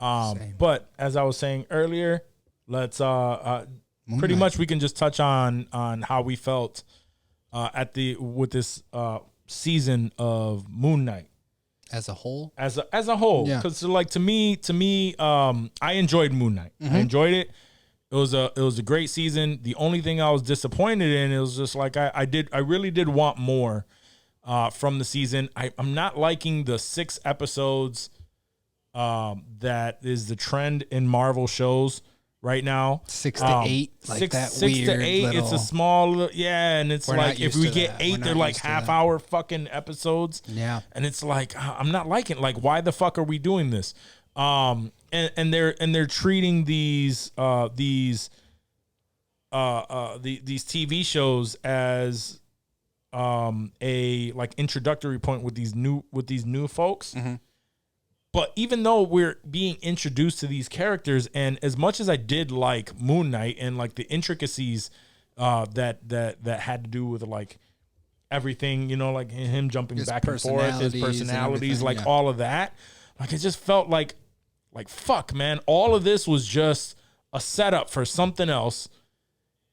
But as I was saying earlier, let's pretty much we can just touch on how we felt with this season of Moon Knight as a whole. As a whole, because like to me, I enjoyed Moon Knight. I enjoyed it. It was a great season. The only thing I was disappointed in, it was just like I really did want more from the season. I'm not liking the 6 episodes that is the trend in Marvel shows right now. 6 to 8, like 6 that 6 to 8. little, it's a small, and it's like if we get 8, they're like half-hour fucking episodes. Yeah, and it's like I'm not liking. Like, why the fuck are we doing this? And they're treating these TV shows as a like introductory point with these new folks. But even though we're being introduced to these characters, and as much as I did like Moon Knight and like the intricacies that had to do with like everything, like him jumping his back and forth, his personalities, like all of that, like it just felt like fuck, man, all of this was just a setup for something else.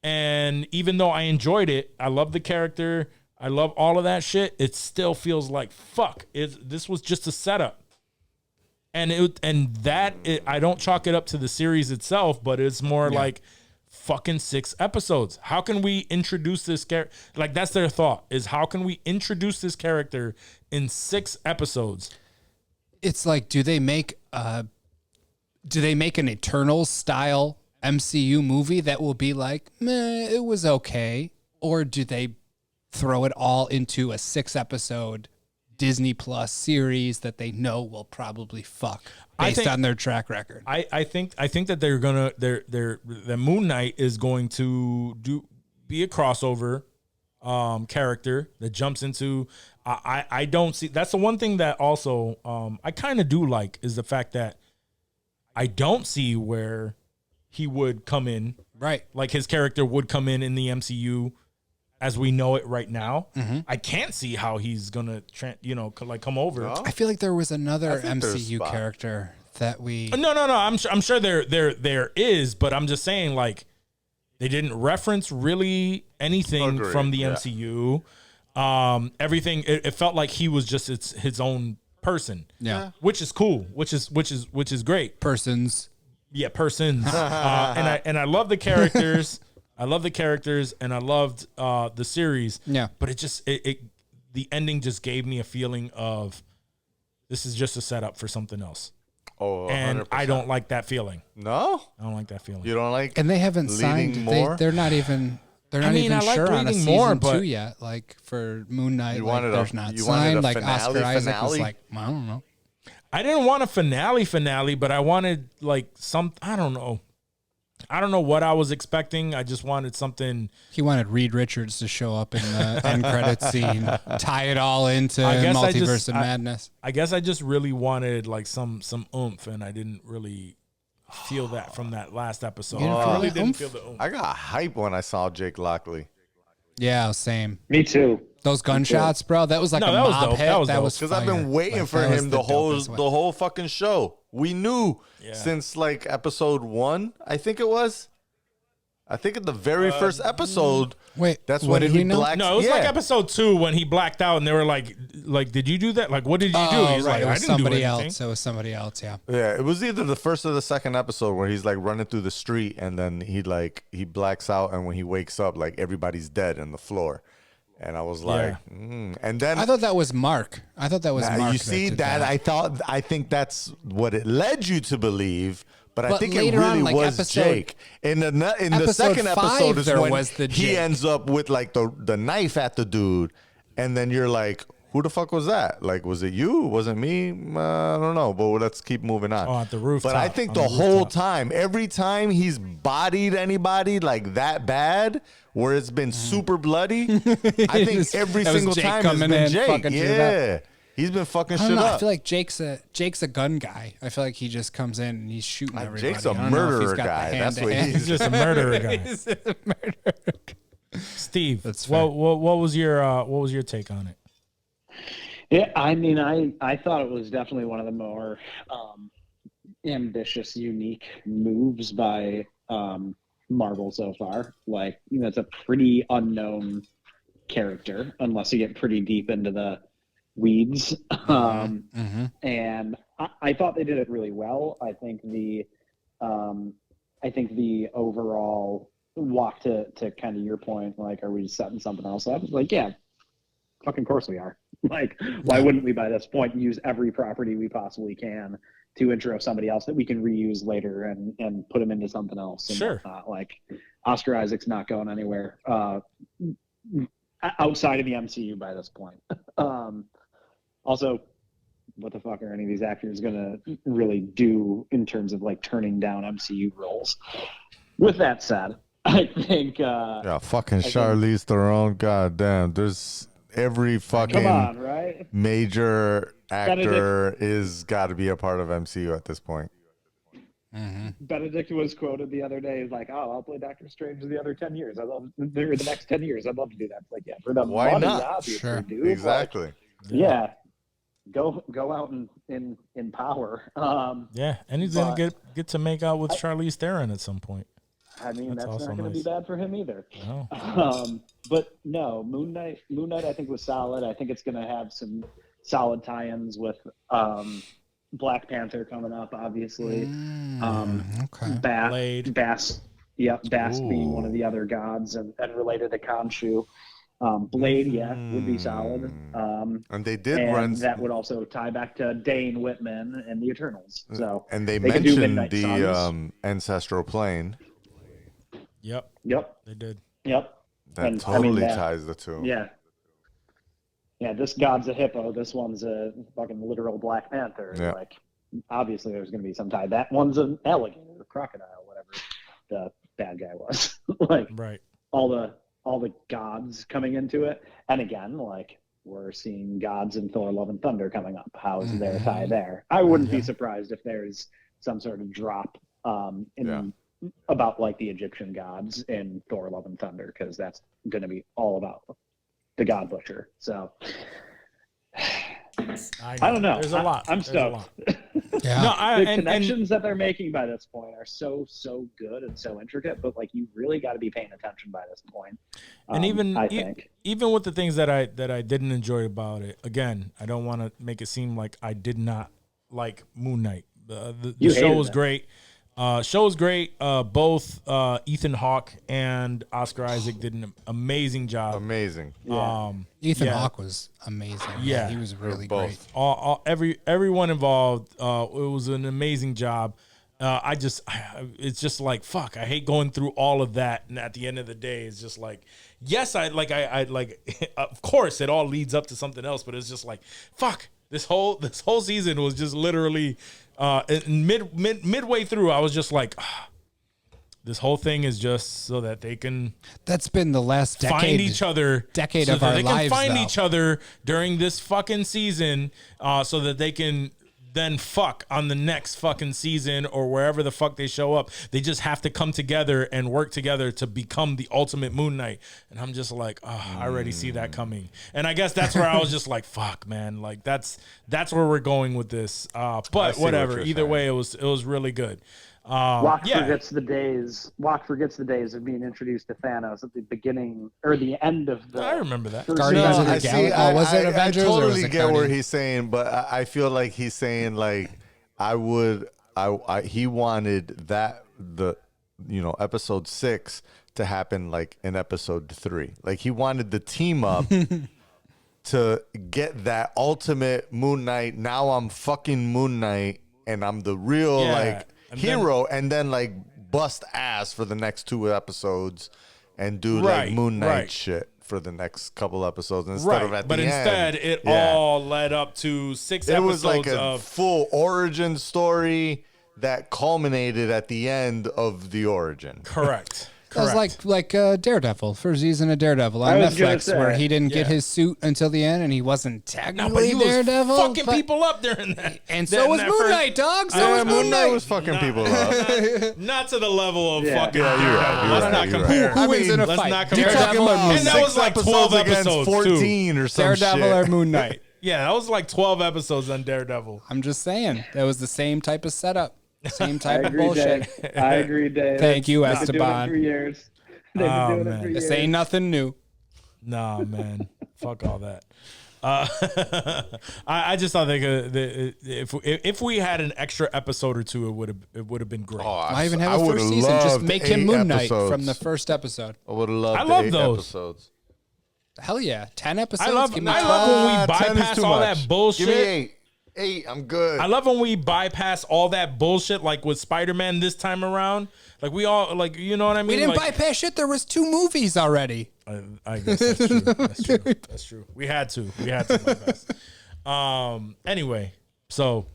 And even though I enjoyed it, I love the character, I love all of that shit, it still feels like fuck. This was just a setup. And I don't chalk it up to the series itself, but it's more like fucking 6 episodes. How can we introduce this character? Like, that's their thought, is how can we introduce this character in 6 episodes? It's like, do they make an Eternals style MCU movie that will be like, meh, it was okay? Or do they throw it all into a 6 episode Disney Plus series that they know will probably fuck based on their track record? I think that they're gonna the Moon Knight is going to be a crossover character that jumps into. I don't see, that's the one thing that also I kind of do like, is the fact that I don't see where he would come in, right? Like his character would come in the MCU as we know it right now. I can't see how he's gonna, come over. No? I feel like there was another MCU character that we. No. I'm sure there is, but I'm just saying, like, they didn't reference really anything from the MCU. Everything it felt like he was just his own person. Yeah, which is cool. Which is great. Persons. Yeah, persons. And I love the characters. I love the characters, and I loved the series. Yeah, but the ending just gave me a feeling of this is just a setup for something else. Oh, 100%. And I don't like that feeling. No, I don't like that feeling. You don't like, and they haven't signed more. They're not even. They're not even sure on a season 2 yet. Like for Moon Knight, there's not signed. Like Oscar Isaac was like, I don't know. I didn't want a finale, but I wanted like some. I don't know what I was expecting. I just wanted something. He wanted Reed Richards to show up in the end credit scene, tie it all into Multiverse of Madness. I guess I just really wanted like some oomph, and I didn't really feel that from that last episode. I really didn't feel the oomph. I got hype when I saw Jake Lockley. Yeah, same. Me too. Those gunshots, bro. That was like a mob hit. That was because I've been waiting for him the whole fucking show. We knew since like episode 1, I think it was. I think in the very first episode. Wait, that's when he blacked. No, it was like episode 2 when he blacked out, and they were like, did you do that? Like, what did you do? He's right. like, I didn't do anything. It was somebody else. Yeah. Yeah, it was either the first or the second episode where he's like running through the street, and then he blacks out, and when he wakes up, like everybody's dead on the floor. And I was like, and then I thought that was Mark. Mark. You see that? I think that's what it led you to believe. But I think it really was Jake. In the second episode is when he ends up with like the knife at the dude, and then you're like, who the fuck was that? Like, was it you? Was it me? I don't know. But let's keep moving on. Oh, at the rooftop. But I think the whole time, every time he's bodied anybody like that bad, where it's been super bloody, I think every single time it's been Jake. Yeah. He's been fucking shit up. I feel like Jake's a gun guy. I feel like he just comes in and he's shooting everybody. Jake's a murderer guy. That's what he's just a murderer guy. He's a murderer. Steve, what was your take on it? Yeah, I mean, I thought it was definitely one of the more ambitious, unique moves by Marvel so far. Like, it's a pretty unknown character unless you get pretty deep into the weeds. And I thought they did it really well. I think the overall walk to kind of your point, like, are we setting something else up? Like, yeah, fucking course we are. Like, why wouldn't we by this point use every property we possibly can to intro somebody else that we can reuse later and put them into something else? And sure. Like, Oscar Isaac's not going anywhere outside of the MCU by this point. Also, what the fuck are any of these actors gonna really do in terms of like turning down MCU roles? With that said, I think fucking Charlize Theron, goddamn, there's every fucking right? major actor is got to be a part of MCU at this point. Benedict was quoted the other day, like, "Oh, I'll play Doctor Strange the other 10 years. The next 10 years. I'd love to do that." It's like, yeah, for the why money, not? obviously, Sure. dude. Exactly. Like, yeah. Go out in power. And he's gonna get to make out with Charlize Theron at some point. I mean, that's not going to be bad for him either. No. But no, Moon Knight I think was solid. I think it's going to have some solid tie-ins with Black Panther coming up, obviously. Okay. Bast being one of the other gods and related to Khonshu. Blade, would be solid. And they did run that would also tie back to Dane Whitman and the Eternals. So and they mentioned the ancestral plane. Yep. They did. Yep. That totally ties the two. Yeah. Yeah, this god's a hippo. This one's a fucking literal Black Panther. Yeah. Like, obviously there's going to be some tie. That one's an alligator or crocodile, whatever the bad guy was. Like, right. All the gods coming into it. And again, like, we're seeing gods in Thor Love and Thunder coming up. How's their tie there? I wouldn't be surprised if there's some sort of drop about like the Egyptian gods in Thor Love and Thunder, because that's going to be all about the God Butcher. So I don't know. There's a lot. I'm stoked. Yeah. No, the connections that they're making by this point are so good and so intricate, but like, you really got to be paying attention by this point. And I think even with the things that I didn't enjoy about it, again, I don't want to make it seem like I did not like Moon Knight. The show was great. Both Ethan Hawke and Oscar Isaac did an amazing job. Amazing. Yeah. Ethan Hawke was amazing. Yeah, he was really great. Everyone involved. It was an amazing job. It's just like, fuck. I hate going through all of that, and at the end of the day, it's just like, yes, I of course, it all leads up to something else, but it's just like, fuck. This whole season was just literally. Midway through, I was just like, this whole thing is just so that they can. That's been the last decade. Find each other. Decade so of that our they can lives. Find though. each other during this fucking season, so that they can then fuck on the next fucking season or wherever the fuck they show up. They just have to come together and work together to become the ultimate Moon Knight. And I'm just like, I already see that coming. And I guess that's where I was just like, fuck, man. Like, that's where we're going with this. But whatever. Either way, it was really good. Locke forgets the days of being introduced to Thanos at the beginning or the end of the. I remember that. Guardians of the Galaxy. Was it Avengers? I totally or was it get where he's saying, but I feel like he's saying like he wanted that episode 6 to happen like in episode 3. Like, he wanted the team up to get that ultimate Moon Knight. Now I'm fucking Moon Knight and I'm the real hero, and then like bust ass for the next 2 episodes and do like Moon Knight shit for the next couple episodes instead of at the end. But instead, it all led up to 6 episodes. It was like a full origin story that culminated at the end of the origin. Correct. That was like Daredevil, first season of Daredevil on Netflix, where he didn't get his suit until the end, and he wasn't technically Daredevil. Was fucking people up during that. And so was Moon Knight, dog. So was Moon Knight. Was fucking people up. Not to the level of fucking Daredevil. Let's not compare. Who wins in a fight? Let's not compare. And that was like 12 episodes, 14 or some Daredevil shit. or Moon Knight. Yeah, that was like 12 episodes on Daredevil. I'm just saying, that was the same type of setup. Same type of bullshit. Dave. I agree, Dave. Thank you, They've been doing it Esteban. for years. They've been doing it for This years. ain't nothing new. Nah, man. Fuck all that. I just thought if we had an extra episode or two, it would have been great. Why even have a first season? Just make him Moon Knight from the first episode. I would have loved. I love 8 those episodes. Hell yeah, 10 episodes. I love Give me when 12. we 10 is bypass too all much. that bullshit. Give me 8. 8, I'm good. I love when we bypass all that bullshit, like with Spider-Man this time around. Like we all, like, you know what I mean? We didn't like, bypass shit. There was 2 movies already. I guess that's true. That's true. That's true. We had to bypass. Anyway, so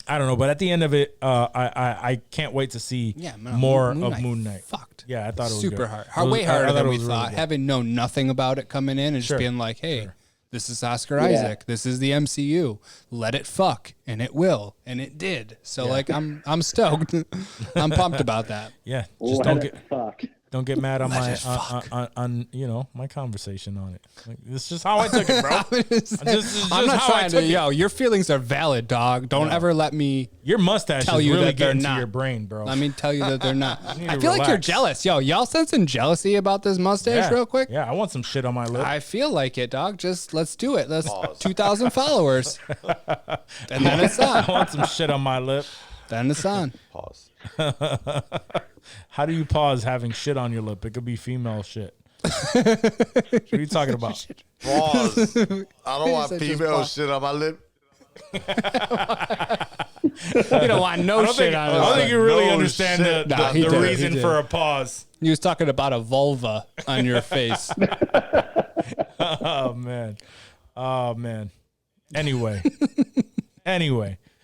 I don't know, but at the end of it, I can't wait to see more of Moon Knight. Fucked. Yeah, I thought it was super good. hard. Way harder than we really thought. good. Having known nothing about it coming in and just being like, hey, this is Oscar Isaac. This is the MCU. Let it fuck, and it will, and it did. So like, I'm stoked. I'm pumped about that. Yeah, just fuck. don't get mad on my on you know, my conversation on it. Like, it's just how I took it, bro. I'm not trying to. Yo, your feelings are valid, dog. Don't ever let me. Your mustache tell is you really that they're getting to not. your brain, bro. Let me tell you that they're not. need I to feel like you're relax. jealous. Yo, y'all sensing jealousy about this mustache real quick? Yeah, I want some shit on my lip. I feel like it, dog. Just let's do it. Let's 2,000 followers, and then it's I on. want some shit on my lip. Then it's on. Pause. How do you pause having shit on your lip? It could be female shit. What are you talking about? Pause. I don't want said just female pause. shit on my lip. You don't want no shit on it. I don't think you really No understand shit. the, Nah, he the did. reason He did. for a pause. He was talking about a vulva on your face. Oh man. Oh man. Anyway.